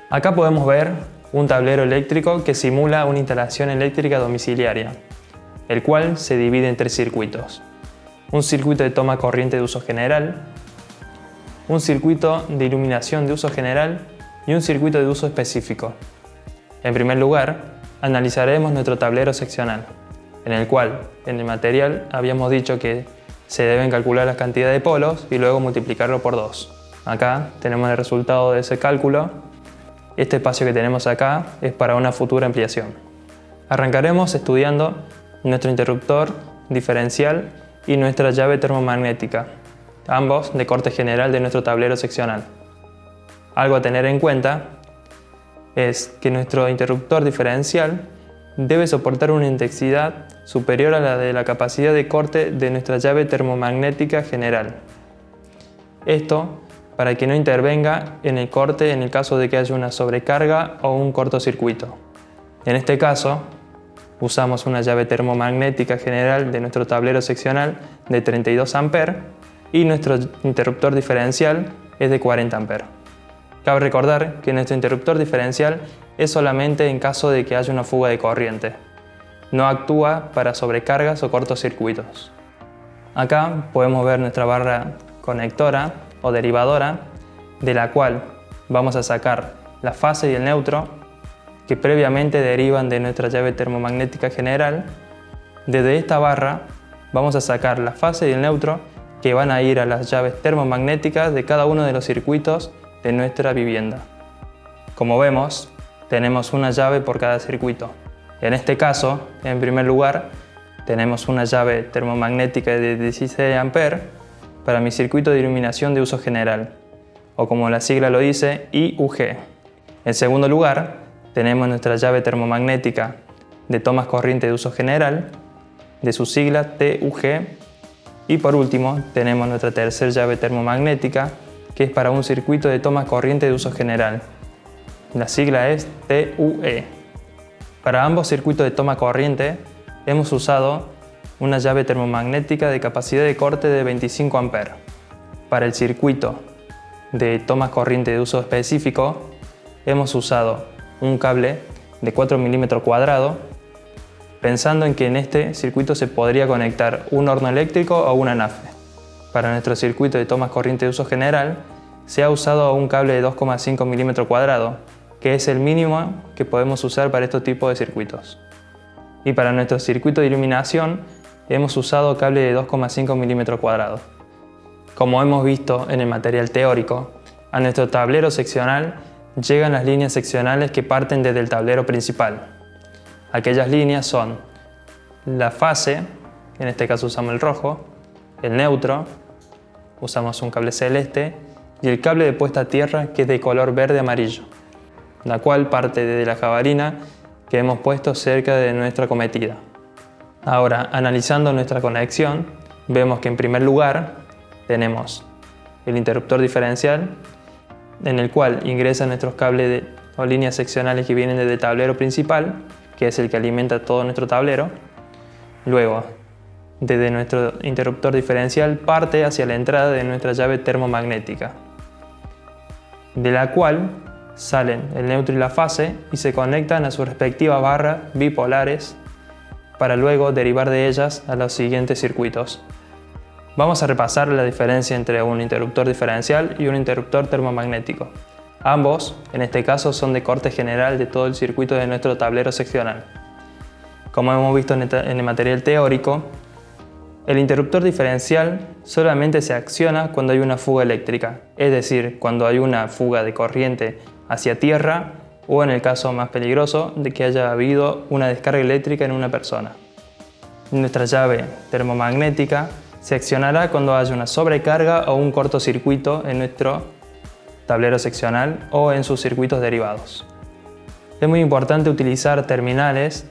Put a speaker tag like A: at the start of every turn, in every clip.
A: Acá podemos ver un tablero eléctrico que simula una instalación eléctrica domiciliaria, el cual se divide en tres circuitos. Un circuito de toma corriente de uso general, un circuito de iluminación de uso general y un circuito de uso específico. En primer lugar, analizaremos nuestro tablero seccional, en el cual en el material habíamos dicho que se deben calcular las cantidades de polos y luego multiplicarlo por 2. Acá tenemos el resultado de ese cálculo. Este espacio que tenemos acá es para una futura ampliación. Arrancaremos estudiando nuestro interruptor diferencial y nuestra llave termomagnética, ambos de corte general de nuestro tablero seccional. Algo a tener en cuenta es que nuestro interruptor diferencial debe soportar una intensidad superior a la de la capacidad de corte de nuestra llave termomagnética general. Esto para que no intervenga en el corte en el caso de que haya una sobrecarga o un cortocircuito. En este caso, usamos una llave termomagnética general de nuestro tablero seccional de 32 A y nuestro interruptor diferencial es de 40 A. Cabe recordar que nuestro interruptor diferencial es solamente en caso de que haya una fuga de corriente. No actúa para sobrecargas o cortocircuitos. Acá podemos ver nuestra barra conectora o derivadora, de la cual vamos a sacar la fase y el neutro, que previamente derivan de nuestra llave termomagnética general. Desde esta barra vamos a sacar la fase y el neutro, que van a ir a las llaves termomagnéticas de cada uno de los circuitos de nuestra vivienda. Como vemos, tenemos una llave por cada circuito. En este caso, en primer lugar, tenemos una llave termomagnética de 16 A para mi circuito de iluminación de uso general, o como la sigla lo dice, IUG. En segundo lugar, tenemos nuestra llave termomagnética de tomas corriente de uso general, de su sigla TUG. Y por último, tenemos nuestra tercera llave termomagnética, que es para un circuito de tomas corriente de uso general. La sigla es TUE. Para ambos circuitos de toma corriente hemos usado una llave termomagnética de capacidad de corte de 25 A. Para el circuito de tomas corriente de uso específico hemos usado un cable de 4 milímetros cuadrados, pensando en que en este circuito se podría conectar un horno eléctrico o una nafe. Para nuestro circuito de tomas corriente de uso general se ha usado un cable de 2,5 milímetros cuadrados, que es el mínimo que podemos usar para estos tipos de circuitos. Y para nuestro circuito de iluminación hemos usado cable de 2,5 milímetros cuadrados. Como hemos visto en el material teórico, a nuestro tablero seccional llegan las líneas seccionales que parten desde el tablero principal. Aquellas líneas son la fase, en este caso usamos el rojo, el neutro, usamos un cable celeste, y el cable de puesta a tierra, que es de color verde-amarillo, la cual parte desde la jabalina que hemos puesto cerca de nuestra cometida. Ahora, analizando nuestra conexión, vemos que en primer lugar tenemos el interruptor diferencial, en el cual ingresan nuestros cables o líneas seccionales que vienen desde el tablero principal, que es el que alimenta todo nuestro tablero. Luego, desde nuestro interruptor diferencial parte hacia la entrada de nuestra llave termomagnética, de la cual salen el neutro y la fase y se conectan a sus respectivas barras bipolares para luego derivar de ellas a los siguientes circuitos. Vamos a repasar la diferencia entre un interruptor diferencial y un interruptor termomagnético. Ambos, en este caso, son de corte general de todo el circuito de nuestro tablero seccional. Como hemos visto en el material teórico, el interruptor diferencial solamente se acciona cuando hay una fuga eléctrica, es decir, cuando hay una fuga de corriente hacia tierra o en el caso más peligroso de que haya habido una descarga eléctrica en una persona. Nuestra llave termomagnética se accionará cuando haya una sobrecarga o un cortocircuito en nuestro tablero seccional o en sus circuitos derivados. Es muy importante utilizar terminales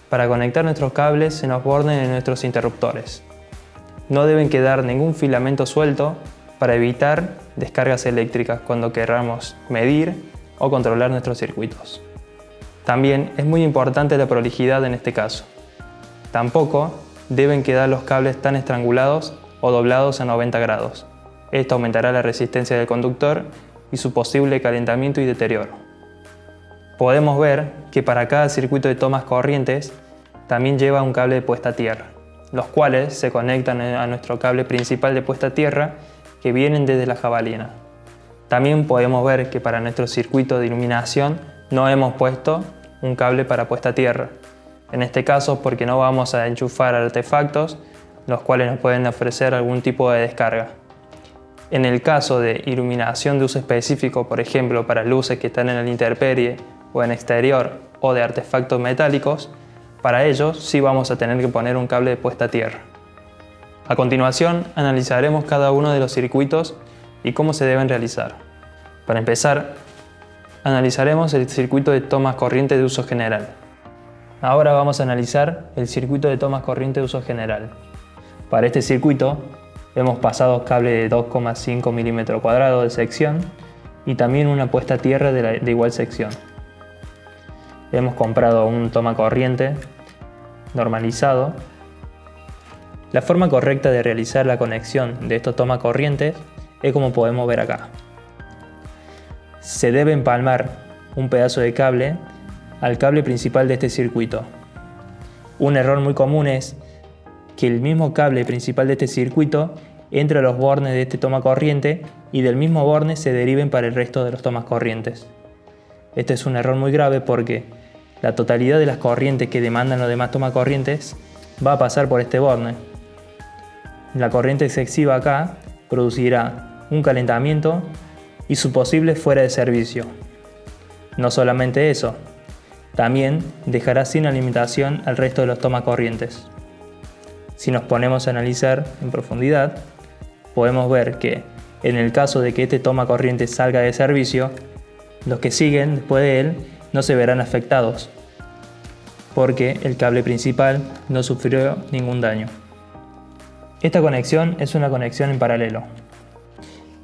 A: para conectar nuestros cables en los bordes de nuestros interruptores. No deben quedar ningún filamento suelto para evitar descargas eléctricas cuando queramos medir o controlar nuestros circuitos. También es muy importante la prolijidad en este caso. Tampoco deben quedar los cables tan estrangulados o doblados a 90 grados. Esto aumentará la resistencia del conductor y su posible calentamiento y deterioro. podemos ver que para cada circuito de tomas corrientes también lleva un cable de puesta a tierra, los cuales se conectan a nuestro cable principal de puesta a tierra que vienen desde la jabalina. También podemos ver que para nuestro circuito de iluminación no hemos puesto un cable para puesta a tierra. En este caso porque no vamos a enchufar artefactos los cuales nos pueden ofrecer algún tipo de descarga. En el caso de iluminación de uso específico, por ejemplo para luces que están en la intemperie o en exterior o de artefactos metálicos, para ellos sí vamos a tener que poner un cable de puesta a tierra. A continuación analizaremos cada uno de los circuitos y cómo se deben realizar. Para empezar, analizaremos el circuito de tomas corriente de uso general. Ahora vamos a analizar el circuito de tomas corriente de uso general. Para este circuito hemos pasado cable de 2,5 milímetros cuadrados de sección y también una puesta a tierra de igual sección. Hemos comprado un toma corriente normalizado. La forma correcta de realizar la conexión de estos toma corrientes es como podemos ver acá. Se debe empalmar un pedazo de cable al cable principal de este circuito. Un error muy común es que el mismo cable principal de este circuito entre a los bornes de este toma corriente y del mismo borne se deriven para el resto de los tomas corrientes. Este es un error muy grave porque la totalidad de las corrientes que demandan los demás toma corrientes va a pasar por este borne. La corriente excesiva acá producirá un calentamiento y su posible fuera de servicio. No solamente eso, también dejará sin alimentación al resto de los toma corrientes. Si nos ponemos a analizar en profundidad, podemos ver que en el caso de que este toma corriente salga de servicio, los que siguen después de él no se verán afectados, porque el cable principal no sufrió ningún daño. Esta conexión es una conexión en paralelo.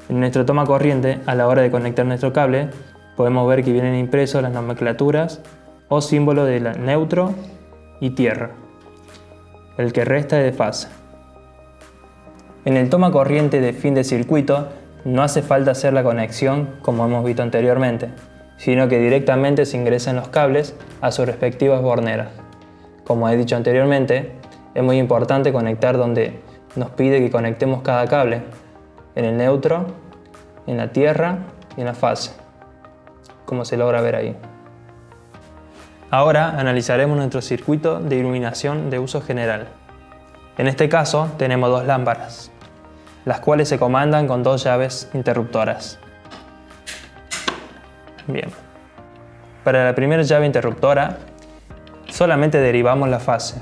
A: En nuestro toma corriente, a la hora de conectar nuestro cable, podemos ver que vienen impresos las nomenclaturas o símbolos de la neutro y tierra. El que resta es de fase. En el toma corriente de fin de circuito no hace falta hacer la conexión como hemos visto anteriormente, sino que directamente se ingresan los cables a sus respectivas borneras. Como he dicho anteriormente, es muy importante conectar donde nos pide que conectemos cada cable, en el neutro, en la tierra y en la fase, como se logra ver ahí. Ahora analizaremos nuestro circuito de iluminación de uso general. En este caso tenemos dos lámparas, las cuales se comandan con dos llaves interruptoras. Bien. Para la primera llave interruptora, solamente derivamos la fase,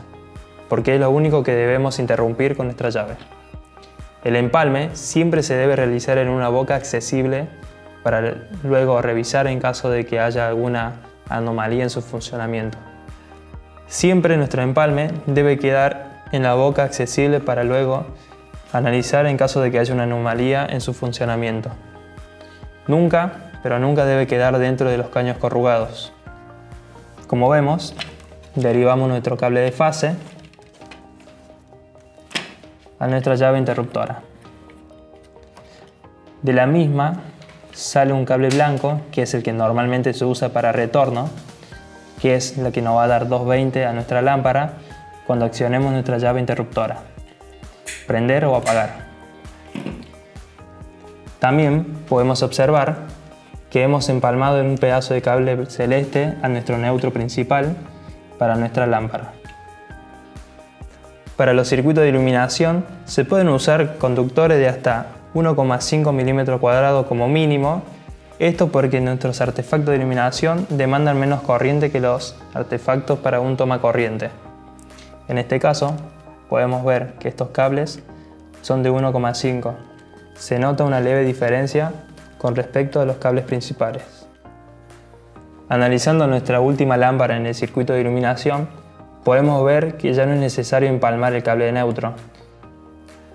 A: porque es lo único que debemos interrumpir con nuestra llave. El empalme siempre se debe realizar en una boca accesible para luego revisar en caso de que haya alguna anomalía en su funcionamiento. Siempre nuestro empalme debe quedar en la boca accesible para luego analizar en caso de que haya una anomalía en su funcionamiento. Nunca, pero nunca debe quedar dentro de los caños corrugados. Como vemos, derivamos nuestro cable de fase a nuestra llave interruptora. De la misma sale un cable blanco, que es el que normalmente se usa para retorno, que es la que nos va a dar 220 a nuestra lámpara cuando accionemos nuestra llave interruptora, prender o apagar. También podemos observar que hemos empalmado en un pedazo de cable celeste a nuestro neutro principal para nuestra lámpara. Para los circuitos de iluminación se pueden usar conductores de hasta 1,5 milímetros cuadrados como mínimo, esto porque nuestros artefactos de iluminación demandan menos corriente que los artefactos para un toma corriente. En este caso podemos ver que estos cables son de 1,5. Se nota una leve diferencia con respecto a los cables principales. Analizando nuestra última lámpara en el circuito de iluminación, podemos ver que ya no es necesario empalmar el cable neutro.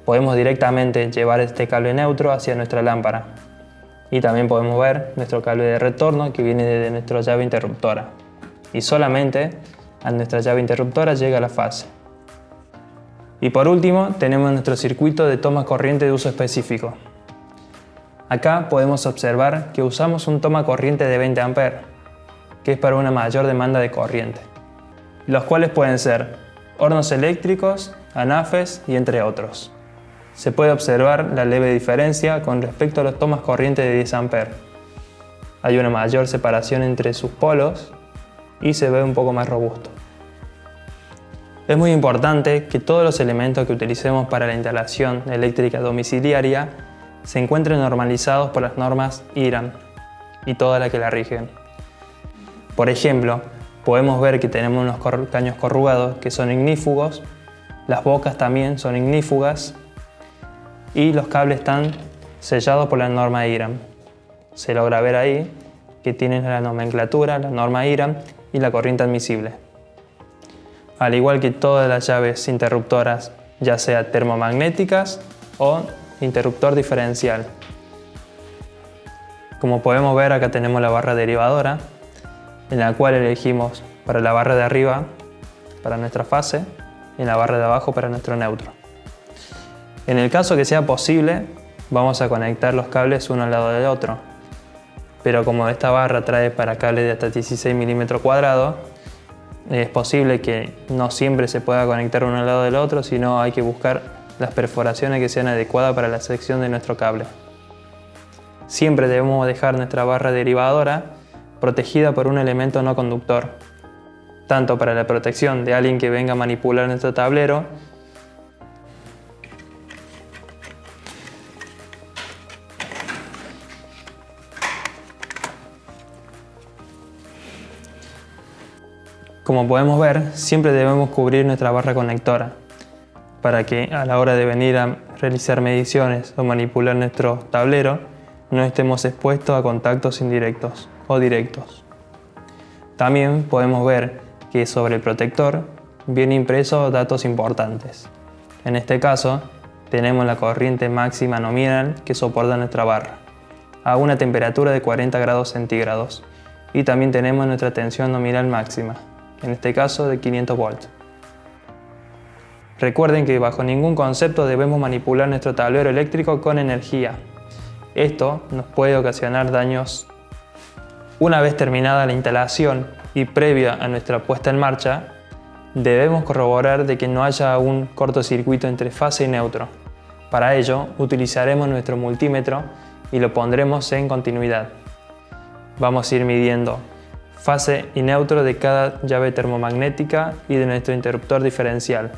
A: Podemos directamente llevar este cable neutro hacia nuestra lámpara. Y también podemos ver nuestro cable de retorno que viene desde nuestra llave interruptora. Y solamente a nuestra llave interruptora llega la fase. Y por último tenemos nuestro circuito de toma corriente de uso específico. Acá podemos observar que usamos un toma corriente de 20 A. que es para una mayor demanda de corriente, los cuales pueden ser hornos eléctricos, anafes y entre otros. Se puede observar la leve diferencia con respecto a los tomas corriente de 10 A. Hay una mayor separación entre sus polos y se ve un poco más robusto. Es muy importante que todos los elementos que utilicemos para la instalación eléctrica domiciliaria se encuentren normalizados por las normas IRAM y todas las que la rigen. Por ejemplo, podemos ver que tenemos unos caños corrugados que son ignífugos, las bocas también son ignífugas y los cables están sellados por la norma IRAM. Se logra ver ahí que tienen la nomenclatura, la norma IRAM y la corriente admisible. Al igual que todas las llaves interruptoras, ya sea termomagnéticas o interruptor diferencial. Como podemos ver, acá tenemos la barra derivadora, en la cual elegimos para la barra de arriba para nuestra fase y en la barra de abajo para nuestro neutro. En el caso que sea posible, vamos a conectar los cables uno al lado del otro, pero como esta barra trae para cables de hasta 16 milímetros cuadrados, es posible que no siempre se pueda conectar uno al lado del otro, sino hay que buscar las perforaciones que sean adecuadas para la sección de nuestro cable. Siempre debemos dejar nuestra barra derivadora protegida por un elemento no conductor, tanto para la protección de alguien que venga a manipular nuestro tablero, como podemos ver, siempre debemos cubrir nuestra barra conectora para que a la hora de venir a realizar mediciones o manipular nuestro tablero no estemos expuestos a contactos indirectos o directos. También podemos ver que sobre el protector viene impreso datos importantes. En este caso, tenemos la corriente máxima nominal que soporta nuestra barra, a una temperatura de 40 grados centígrados, y también tenemos nuestra tensión nominal máxima, en este caso de 500 volts. Recuerden que bajo ningún concepto debemos manipular nuestro tablero eléctrico con energía. Esto nos puede ocasionar daños. Una vez terminada la instalación y previa a nuestra puesta en marcha, debemos corroborar de que no haya un cortocircuito entre fase y neutro. Para ello, utilizaremos nuestro multímetro y lo pondremos en continuidad. Vamos a ir midiendo fase y neutro de cada llave termomagnética y de nuestro interruptor diferencial.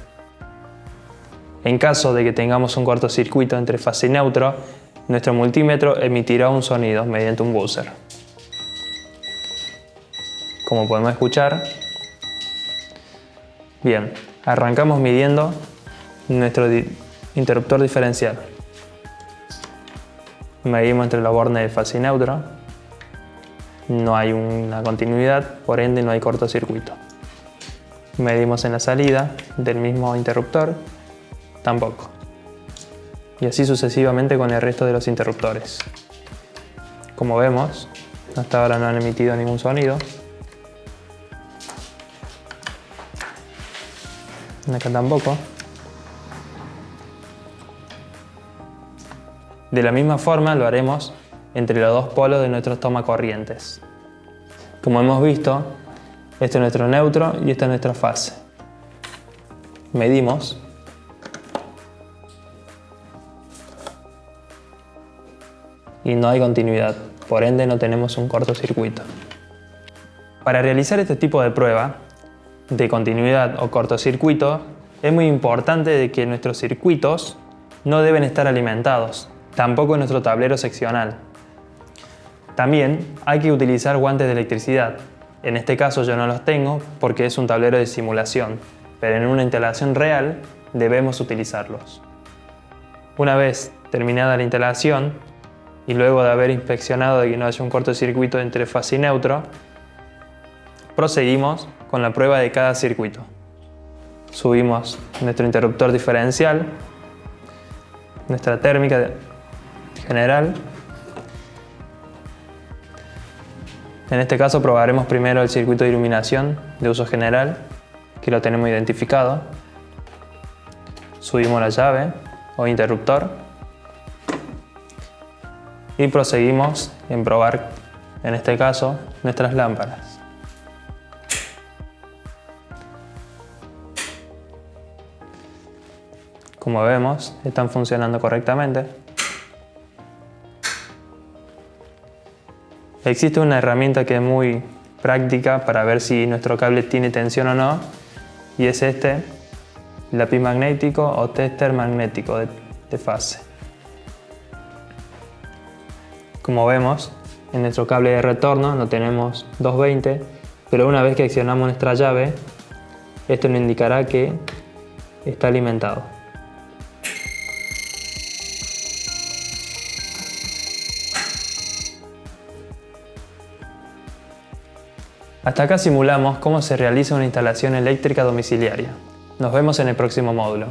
A: En caso de que tengamos un cortocircuito entre fase y neutro, nuestro multímetro emitirá un sonido mediante un buzzer. Como podemos escuchar, bien, arrancamos midiendo nuestro interruptor diferencial. Medimos entre los bornes de fase y neutro. No hay una continuidad, por ende no hay cortocircuito. Medimos en la salida del mismo interruptor, tampoco. Y así sucesivamente con el resto de los interruptores. Como vemos, hasta ahora no han emitido ningún sonido. Acá tampoco. De la misma forma lo haremos entre los dos polos de nuestros tomacorrientes. Como hemos visto, este es nuestro neutro y esta es nuestra fase. Medimos. Y no hay continuidad, por ende no tenemos un cortocircuito. Para realizar este tipo de prueba de continuidad o cortocircuito, es muy importante de que nuestros circuitos no deben estar alimentados, tampoco nuestro tablero seccional. También hay que utilizar guantes de electricidad. En este caso yo no los tengo porque es un tablero de simulación, pero en una instalación real debemos utilizarlos. Una vez terminada la instalación y luego de haber inspeccionado de que no haya un cortocircuito entre fase y neutro, proseguimos con la prueba de cada circuito. Subimos nuestro interruptor diferencial, nuestra térmica general. En este caso probaremos primero el circuito de iluminación de uso general, que lo tenemos identificado. Subimos la llave o interruptor y proseguimos en probar, en este caso, nuestras lámparas. Como vemos, están funcionando correctamente. Existe una herramienta que es muy práctica para ver si nuestro cable tiene tensión o no, y es este lápiz magnético o tester magnético de fase. Como vemos, en nuestro cable de retorno no tenemos 220, pero una vez que accionamos nuestra llave, esto nos indicará que está alimentado. Hasta acá simulamos cómo se realiza una instalación eléctrica domiciliaria. Nos vemos en el próximo módulo.